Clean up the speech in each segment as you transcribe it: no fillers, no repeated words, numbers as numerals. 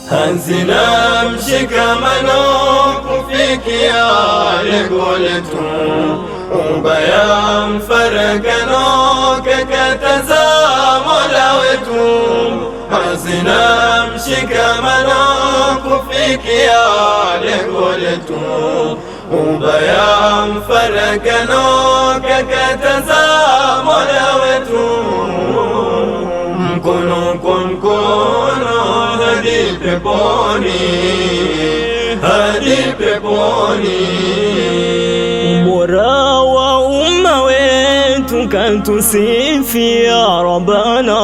hazina mshikamano kufikia lengo letu. Ubaya mfarakano kakataza Mola wetu, hazina mshikamano kufikia lengo letu. Ubaya mfarakano kakataza Mola wetu, mkono kwa mkono hadi peponi, hadi peponi. Bora wa umma wetu katusifia Rabbana,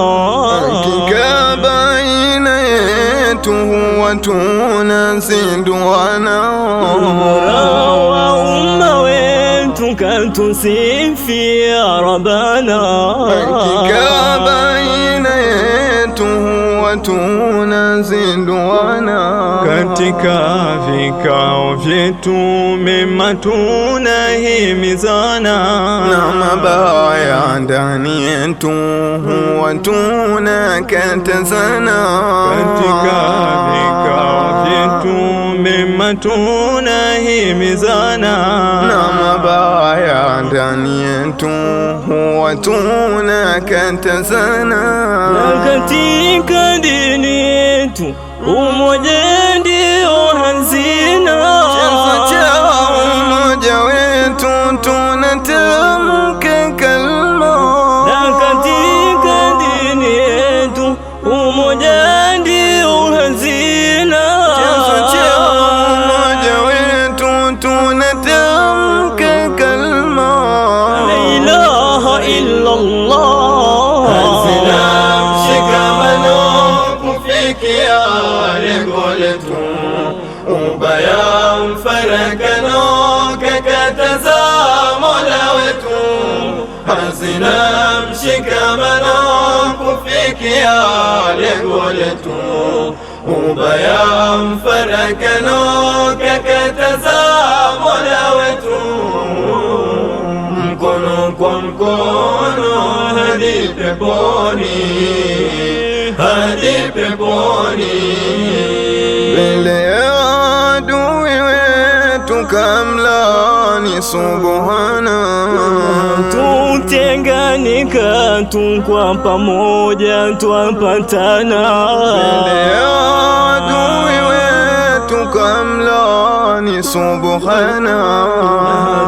hakika baina yetu huwa tunazinduana. Bora wa umma wetu katusifia Rabbana, hakika baina yetu huwa tunazinduana. Katika vikao vyetu mema tunahimizana, na mabaya ndani yetu huwa tunakatazana. Katika vikao vyetu mema tunahimizana, na mabaya ndani yetu huwa tunakatazana. na katika dini yetu umoja ndio hazina, chanzo cha umoja wetu tunatamka kalma. na katika dini yetu umoja ndio hazina, chanzo cha umoja wetu tunatamka kalma. la ilaha illa Allah, hazina mshikamano kufikia lengo letu. Ubaya mfarakano kakataza Mola wetu, hazina mshikamano kufikia lengo letu. Ubaya mfarakano kakataza Mola wetu, mkono kwa mkono hadi peponi, hadi peponi. Mbele ya adui wetu kamlani subhana, tutenganika tu kwa pamoja twapatana. mbele ya adui wetu kamlani subhana,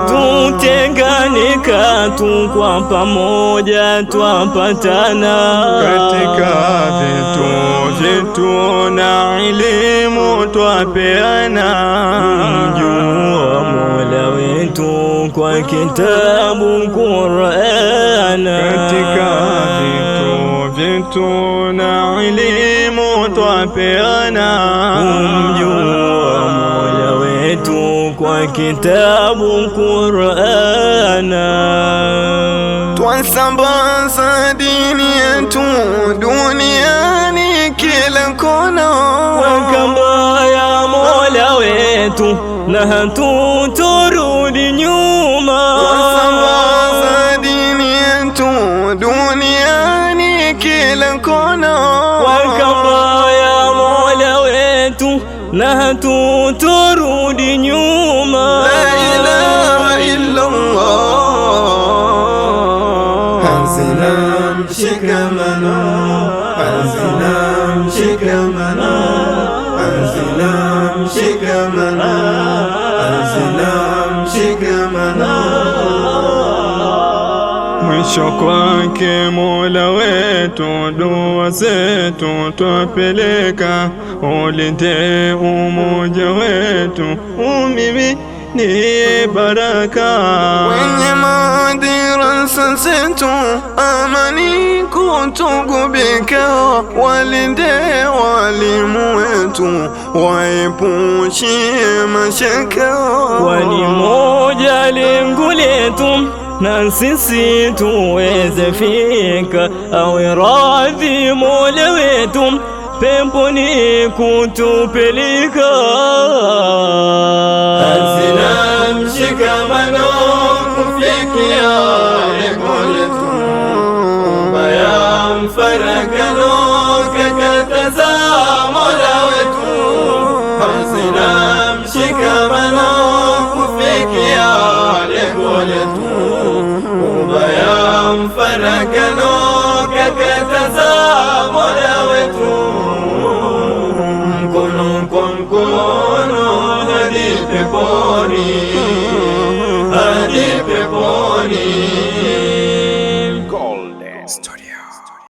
tutenganika tu kwa pamoja twapatana. katika vitu vyetu na elimu twapeana. Mjua Mola wetu kwa kitabu Qur'ana, Katika vitu vyetu na elimu twapeana. mjua Mola wetu kwa kitabu Qur'ana. Twasambaza dini yetu duniani kila kona, Kamba ya Mola wetu na hatutorudi nyuma. twasambaza dini yetu duniani kila kona, Kamba ya Mola wetu na hatutorudi nyuma. la ilaha illa Allah. Hazina mshikamano, hazina mshikamano, hazina mshikamano, hazina mshikamano. Mwisho kwake Mola wetu dua zetu twapeleka, ulinde umoja wetu umimi ni baraka. Wenye madarasa zetu amani kutugubika, walinde walimu wetu waepushie mashaka. Kwani moja lengo letu na sisi tuweze fika, awe radhi Mola wetu peponi kutupeleka. Hazina mshikamano kufikia lengo letu. Ubaya mfarakano kakataza Mola wetu, mfarakano kakataza Mola wetu, mkono kwa mkono hadi peponi, hadi peponi.